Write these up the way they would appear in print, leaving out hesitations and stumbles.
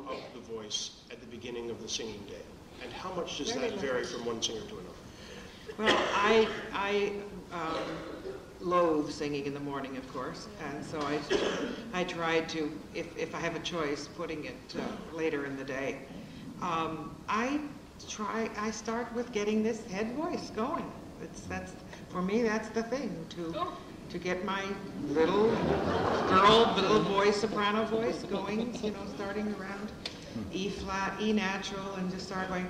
of the voice at the beginning of the singing day? And how much does that vary from one singer to another? Well, I loathe singing in the morning, of course, and so I try to, if I have a choice, putting it later in the day. I start with getting this head voice going. For me, that's the thing, to get my little voice, soprano voice going, you know, starting around E flat, E natural, and just start going,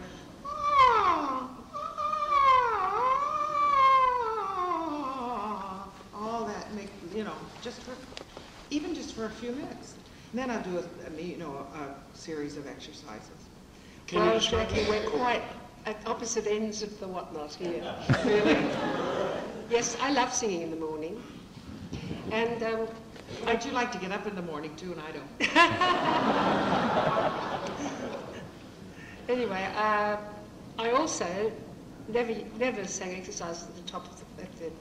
all that, you know, even just for a few minutes. And then I'll do a series of exercises. Well, Jackie, we're quite at opposite ends of the whatnot here. Really? Yes, I love singing in the morning. And I'd like to get up in the morning too, and I don't. Anyway, I also never sang exercises at the top of the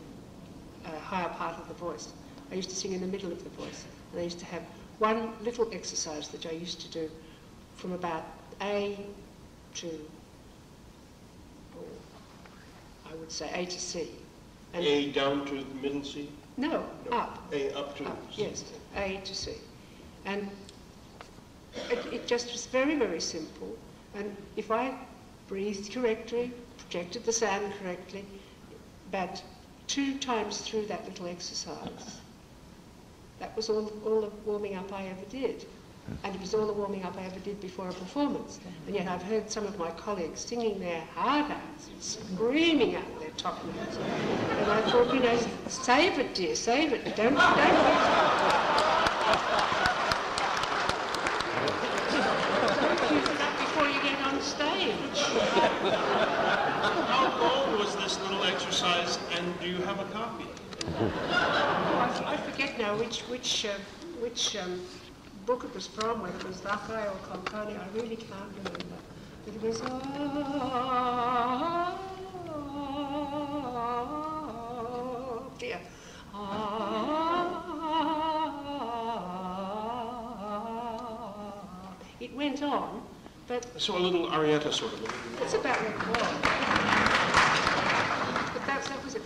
higher part of the voice. I used to sing in the middle of the voice, and I used to have one little exercise that I used to do from about A to, I would say A to C. And A down to the middle C? No, up. A up to C. Yes, A to C. And it just was very, very simple. And if I breathed correctly, projected the sound correctly, about 2 times through that little exercise, that was all the warming up I ever did. And it was all the warming up I ever did before a performance. And yet I've heard some of my colleagues singing their heart out, screaming out their top notes. And I thought, you know, save it, dear, save it. Don't use it up before you get on stage. How long was this little exercise, and do you have a copy? Oh, I forget now which book it was from, whether it was Raphael or Conconi, I really can't remember. But it was, dear. It went on, but... So a little arietta sort of. That's about what it was. But that was it.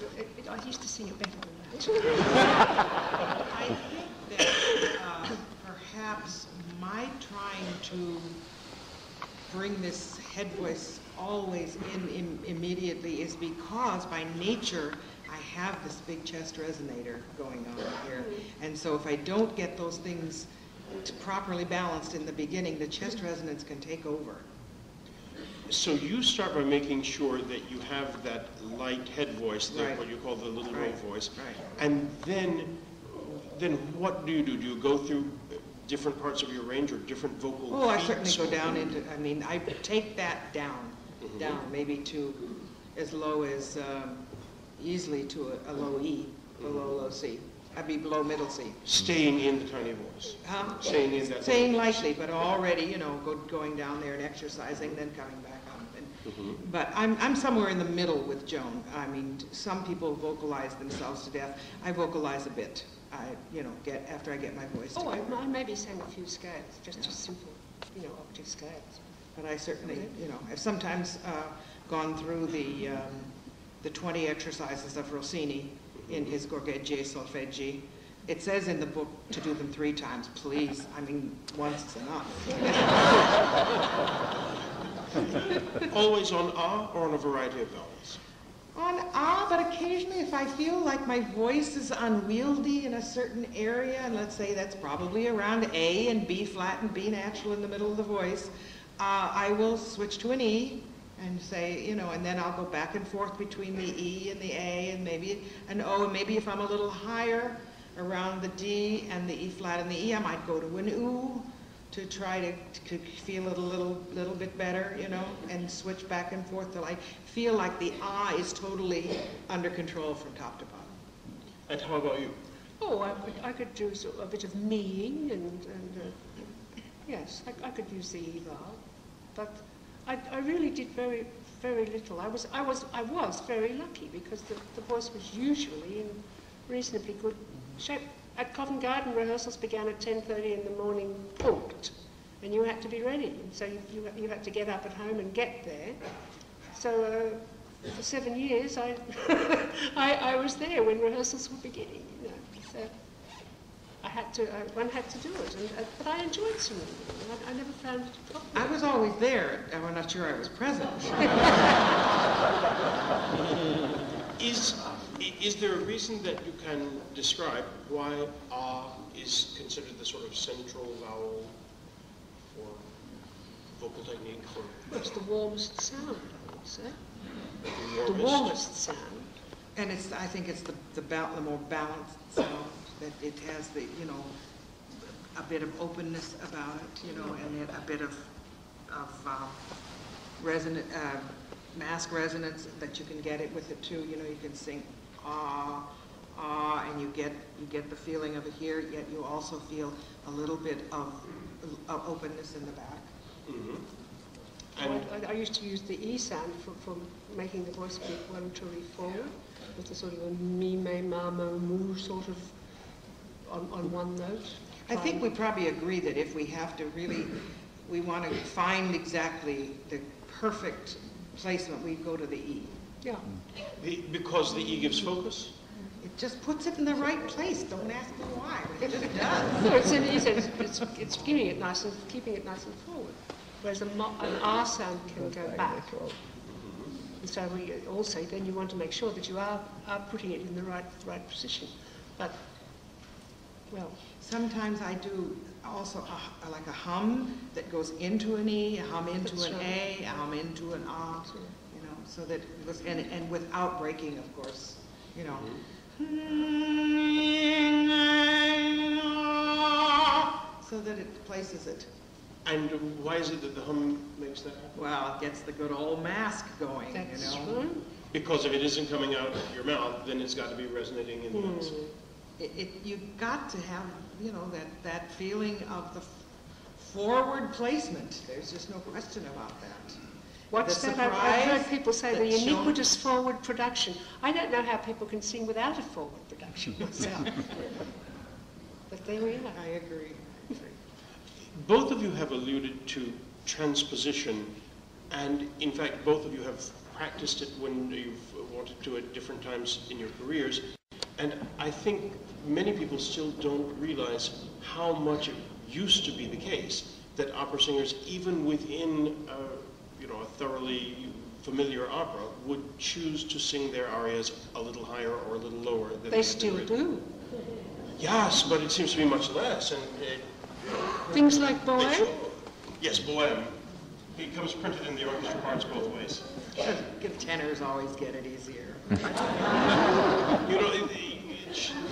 I used to sing it better than that. I think that perhaps my trying to bring this head voice always in immediately is because by nature I have this big chest resonator going on here. And so if I don't get those things properly balanced in the beginning, the chest resonance can take over. So you start by making sure that you have that light head voice, Right. What you call the little low voice. Right. And then what do you do? Do you go through different parts of your range or different vocal Oh, I feats? certainly go down into, I mean, I take that down, maybe to as low as, easily to a low E, below low C. I'd be below middle C. Staying in the tiny voice. Staying in that. Staying lightly, but already, you know, going down there and exercising, then coming back up. And, But I'm somewhere in the middle with Joan. I mean, some people vocalize themselves to death. I vocalize a bit. After I get my voice together. I maybe sang a few scales, just simple, octave scales. But I certainly, I've sometimes gone through the 20 exercises of Rossini in his Gorgheggi e Solfeggi. It says in the book to do them 3 times. Please, I mean, once is enough. Always on A or on a variety of vowels? On A, but occasionally if I feel like my voice is unwieldy in a certain area, and let's say that's probably around A and B flat and B natural in the middle of the voice, I will switch to an E and say, and then I'll go back and forth between the E and the A and maybe an O, and maybe if I'm a little higher around the D and the E flat and the E, I might go to an Oo to try to feel it a little bit better, and switch back and forth till I feel like the ah is totally under control from top to bottom. And how about you? Oh, I could do a bit of meeing and yes, I could use the E vowel, but I really did very, very little. I was very lucky because the voice was usually in reasonably good shape. At Covent Garden, rehearsals began at 10:30 in the morning, punct, and you had to be ready. And so you had to get up at home and get there. So for 7 years, I was there when rehearsals were beginning. You know, so one had to do it, but I enjoyed swimming. I never found it a problem. I was always there. I'm not sure I was present. Is there a reason that you can describe why ah is considered the sort of central vowel for vocal technique? It's the warmest sound, I would say. The The warmest sound. And I think it's the more balanced sound, that it has the, you know, a bit of openness about it, you know, and then a bit of resonant, mask resonance that you can get it with it too. You know, you can sing ah, ah, and you get the feeling of it here, yet you also feel a little bit of openness in the back. Mm-hmm. I used to use the E sound for making the voice be voluntary forward, with a sort of a mi, me, ma, mo, mu sort of on one note. I think we probably agree that if we have to really, we want to find exactly the perfect placement, we go to the E. Yeah. Because the E gives focus? It just puts it in the right place. Don't ask me why, but it just does. No, it's keeping it nice and forward. Whereas an R sound can go back. And so we also then you want to make sure that you are putting it in the right position. But well, sometimes I do also like a hum that goes into an E, a hum into That's an right. A, a hum into an A, you know, so that it goes, and without breaking, of course, you know. So that it places it. And why is it that the hum makes that happen? Well, it gets the good old mask going, that's you know. right. Because if it isn't coming out of your mouth, then it's got to be resonating in the mask. You've got to have, you know, that feeling of the forward placement. There's just no question about that. What's The that? I've heard surprise people say the that's shown- iniquitous forward production. I don't know how people can sing without a forward production myself. But there we are. I agree. Both of you have alluded to transposition, and in fact, both of you have practiced it when you've wanted to at different times in your careers. And I think many people still don't realize how much it used to be the case that opera singers, even within a thoroughly familiar opera, would choose to sing their arias a little higher or a little lower than They still do. Yes, but it seems to be much less. And Things like Bohème. Yes, Bohème. It comes printed in the orchestra parts both ways. Tenors always get it easier. You know,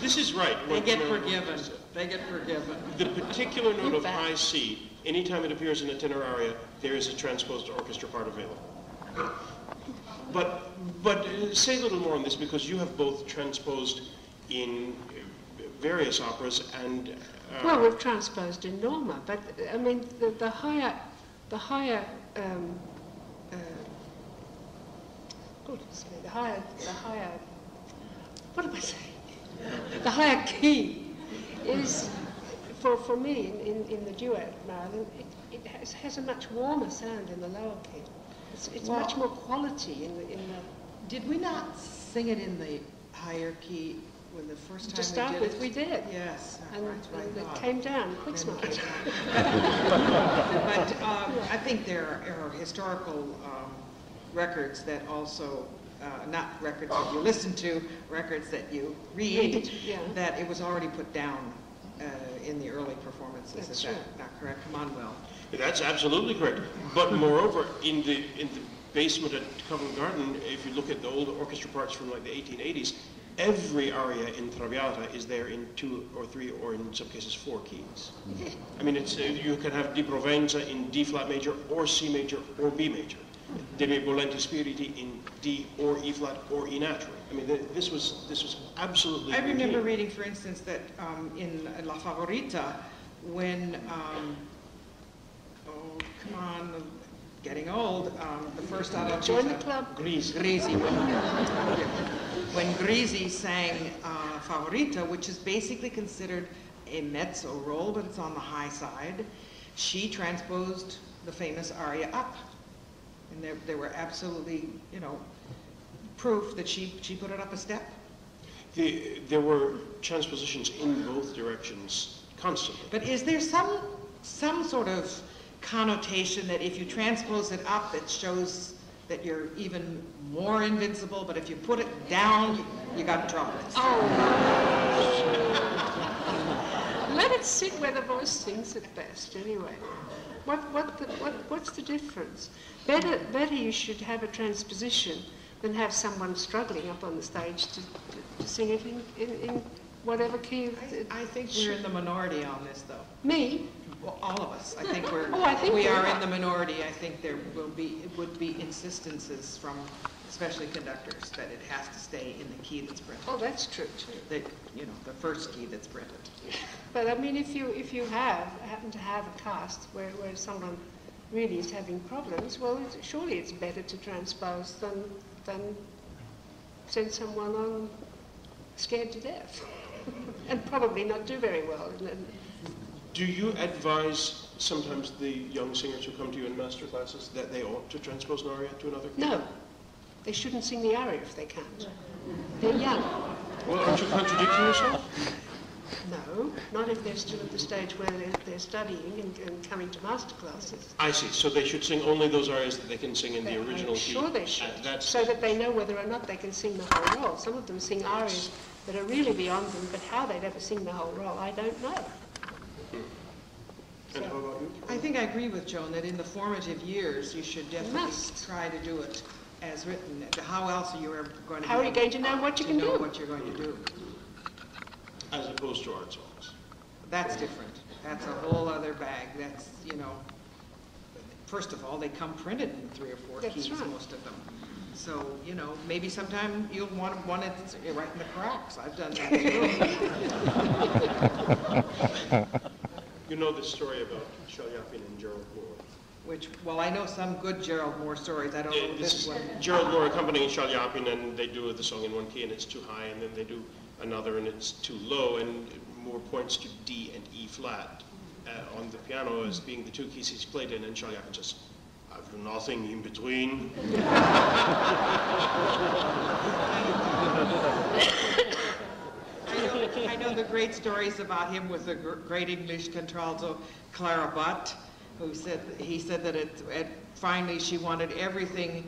this is right. They get forgiven. They get forgiven. The particular note of high C, anytime it appears in a tenor aria, there is a transposed orchestra part available. But say a little more on this, because you have both transposed in various operas and... Well, we've transposed in Norma, but I mean the higher, what am I saying? The higher key is, for me, in the duet, Marilyn, it has a much warmer sound in the lower key. It's Well, much more quality in the. Did we not sing it in the higher key when the first time To start we did with, it? we did. Yes, And, that's what I and it thought. came down quick Then it smart. came down. But I think there are historical records that also, not records that you listen to, records that you read, Yeah. that it was already put down in the early performances. That's Is that true. not correct? Come on, Will. That's absolutely correct. But moreover, in the basement at Covent Garden, if you look at the old orchestra parts from like the 1880s, every aria in Traviata is there in 2 or 3 or in some cases 4 keys. I mean, it's you can have Di Provenza in D flat major or C major or B major. De me volenti spiriti in D or E flat or E natural. I mean, this was absolutely. I remember routine. reading, for instance, that in La Favorita, when, oh, come on, getting old, the first out of Join the club. Grisi. When Grisi sang Favorita, which is basically considered a mezzo role, but it's on the high side. She transposed the famous aria up. And there were absolutely, you know, proof that she put it up a step. There were transpositions in both directions constantly. But is there some sort of connotation that if you transpose it up, it shows that you're even more invincible, but if you put it down, you got trouble? Oh. Let it sit where the voice sings it best, anyway. What's the difference? Better you should have a transposition than have someone struggling up on the stage to sing it in whatever key. I think we're in the minority on this, though. Me? Well, all of us. I think we are in the minority. I think there would be insistences from especially conductors that it has to stay in the key that's printed. Oh, that's true too. That, you know, the first key that's printed. But I mean, if you happen to have a cast where someone really is having problems, well, surely it's better to transpose than send someone on scared to death and probably not do very well. Do you advise sometimes the young singers who come to you in master classes that they ought to transpose an aria to another key? No, they shouldn't sing the aria if they can't. They're young. Well, aren't you contradicting yourself? No, not if they're still at the stage where they're studying and coming to master classes. I see. So they should sing only those arias that they can sing in the original key. Sure they should, so that they know whether or not they can sing the whole role. Some of them sing arias that are really beyond them, but how they'd ever sing the whole role, I don't know. And how about you? I think I agree with Joan that in the formative years you should definitely try to do it as written. How else are you ever going to? How are you going to know what you can do? What you're going to do? As opposed to art songs. That's different. That's a whole other bag. That's, you know, first of all, they come printed in 3 or 4 keys, right. most of them. So, you know, maybe sometime you'll want one that's right in the cracks. I've done that too. You know the story about Shalyapin and Gerald Moore. Which, well, I know some good Gerald Moore stories. I don't know this one. Gerald Moore accompanying Shalyapin, and they do the song in one key and it's too high, and then they do another and it's too low, and Moore points to D and E flat on the piano as being the 2 keys he's played in, and Shalyapin says, "I've nothing in between." I know the great stories about him with the great English contralto Clara Butt, who said that finally she wanted everything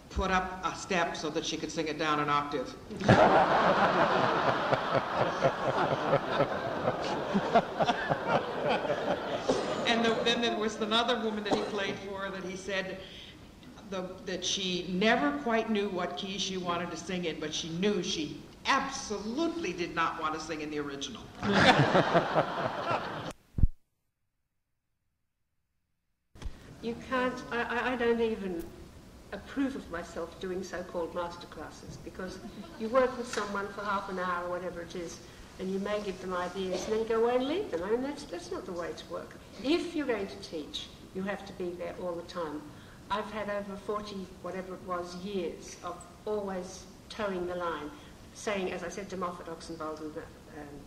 put up a step so that she could sing it down an octave. And then there was another woman that he played for that he said that she never quite knew what key she wanted to sing in, but she knew she absolutely did not want to sing in the original. You can't, I don't even approve of myself doing so-called master classes, because you work with someone for half an hour or whatever it is, and you may give them ideas and then go away and leave them. I mean, that's not the way to work. If you're going to teach, you have to be there all the time. I've had over 40, whatever it was, years of always towing the line, saying, as I said to Moffat, Oxenbould, and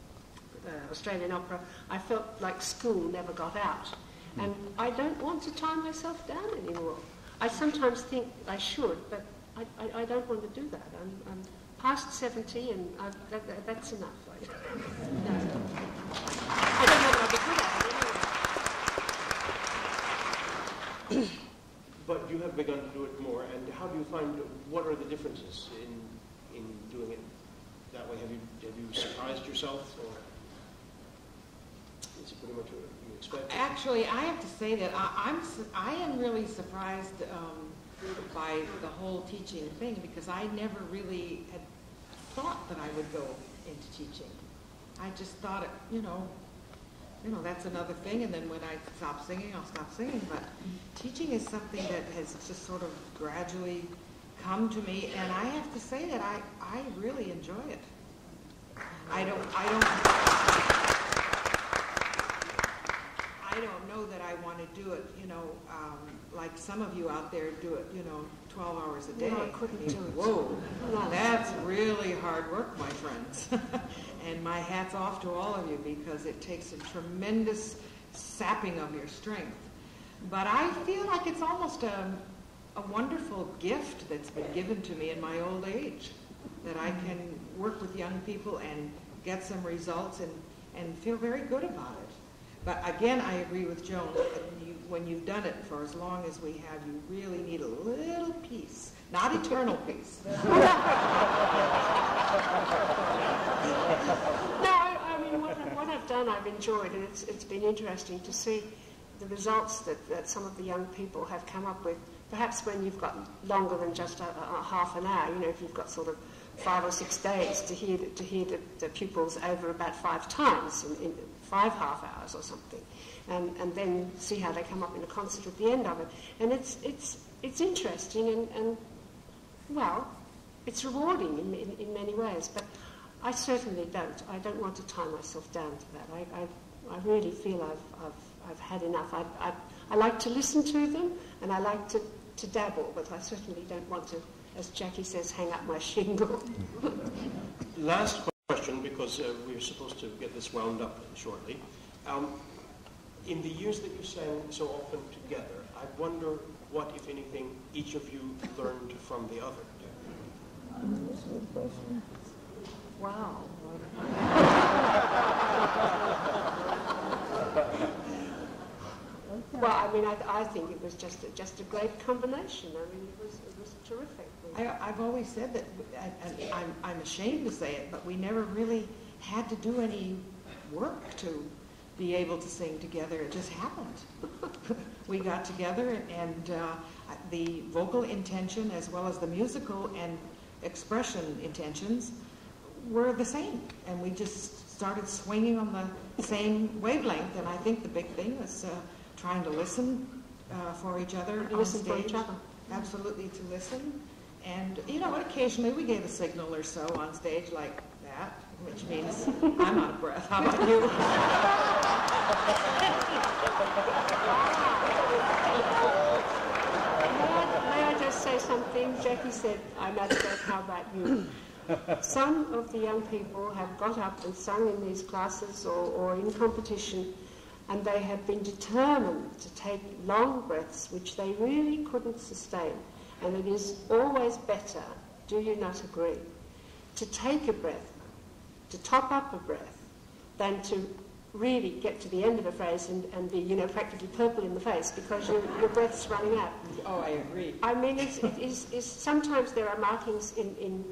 Australian Opera, I felt like school never got out. And I don't want to tie myself down anymore. I sometimes think I should, but I don't want to do that. I'm past 70 and that's enough. No. I don't know that I'll be good at it anyway. But you have begun to do it more, and how do you find, what are the differences in doing it that way? Have you surprised yourself, or is it pretty much what you expected? Actually, I have to say that I am really surprised by the whole teaching thing, because I never really had thought that I would go into teaching. I just thought it, you know, that's another thing, and then when I stop singing, I'll stop singing. But teaching is something that has just sort of gradually come to me, and I have to say that I really enjoy it. I don't know know that I want to do it, like some of you out there do it, 12 hours a day. No, I couldn't do it. Whoa, No. that's really hard work, my friends. And my hat's off to all of you, because it takes a tremendous sapping of your strength. But I feel like it's almost a wonderful gift that's been given to me in my old age, that I can work with young people and get some results and feel very good about it. But again, I agree with Joan. When you've done it for as long as we have, you really need a little peace, not eternal peace. No, I mean, what I've done, I've enjoyed, and it's been interesting to see the results that some of the young people have come up with. Perhaps when you've got longer than just a half an hour, if you've got sort of 5 or 6 days to hear the pupils over about 5 times in 5 half hours or something, and then see how they come up in a concert at the end of it. And it's interesting and well, it's rewarding in many ways. But I certainly don't. I don't want to tie myself down to that. I really feel I've had enough. I like to listen to them, and I like to dabble, but I certainly don't want to, as Jackie says, hang up my shingle. Last question, because we're supposed to get this wound up shortly. In the years that you sang so often together, I wonder what, if anything, each of you learned from the other. Wow. Well, I mean, I think it was just a great combination. I mean, it was terrific. I've always said that, and I'm ashamed to say it, but we never really had to do any work to be able to sing together. It just happened. We got together, and the vocal intention as well as the musical and expression intentions were the same, and we just started swinging on the same wavelength. And I think the big thing was trying to listen for each other on Listen stage. for each other. Absolutely, to listen. And occasionally we gave a signal or so on stage like that, which means I'm out of breath. How about you? May I just say something? Jackie said, I'm out of breath, how about you? Some of the young people have got up and sung in these classes or in competition, and they have been determined to take long breaths, which they really couldn't sustain. And it is always better, do you not agree, to take a breath, to top up a breath, than to really get to the end of a phrase and be, practically purple in the face because your breath's running out. Oh, I agree. I mean, it is sometimes there are markings in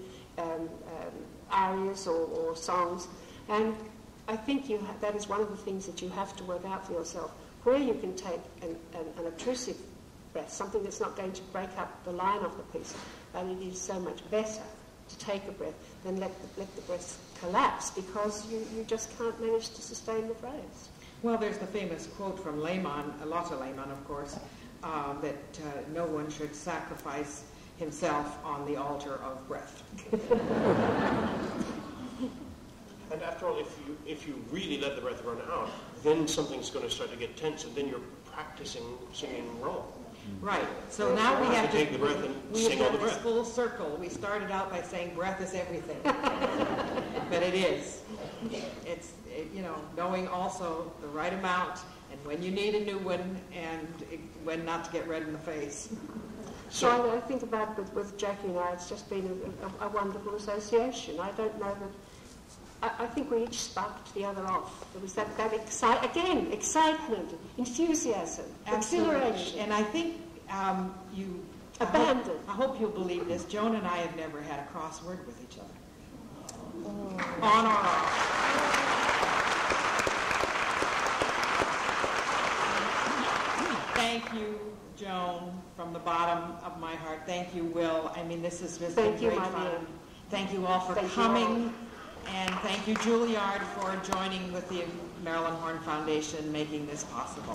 arias or songs, and I think that is one of the things that you have to work out for yourself, where you can take an obtrusive breath, something that's not going to break up the line of the piece, but it is so much better to take a breath than let the breath collapse, because you just can't manage to sustain the phrase. Well, there's the famous quote from Lehmann, Lotte Lehmann, of course, that no one should sacrifice himself on the altar of breath. And after all, if you really let the breath run out, then something's going to start to get tense, and then you're practicing singing wrong. Right. So now we have to take the breath and sing all the breath. Full circle. We started out by saying breath is everything, but it is. It's knowing also the right amount and when you need a new one and when not to get red in the face. So I think about it with Jackie and I. It's just been a wonderful association. I don't know that. I think we each sparked the other off. There was that excitement, enthusiasm, Absolutely. exhilaration. And I think you... Abandon. I hope you'll believe this. Joan and I have never had a crossword with each other. On or off. Thank you, Joan, from the bottom of my heart. Thank you, Will. I mean, this has been great fun. Thank you all for coming. And thank you, Juilliard, for joining with the Marilyn Horne Foundation, making this possible.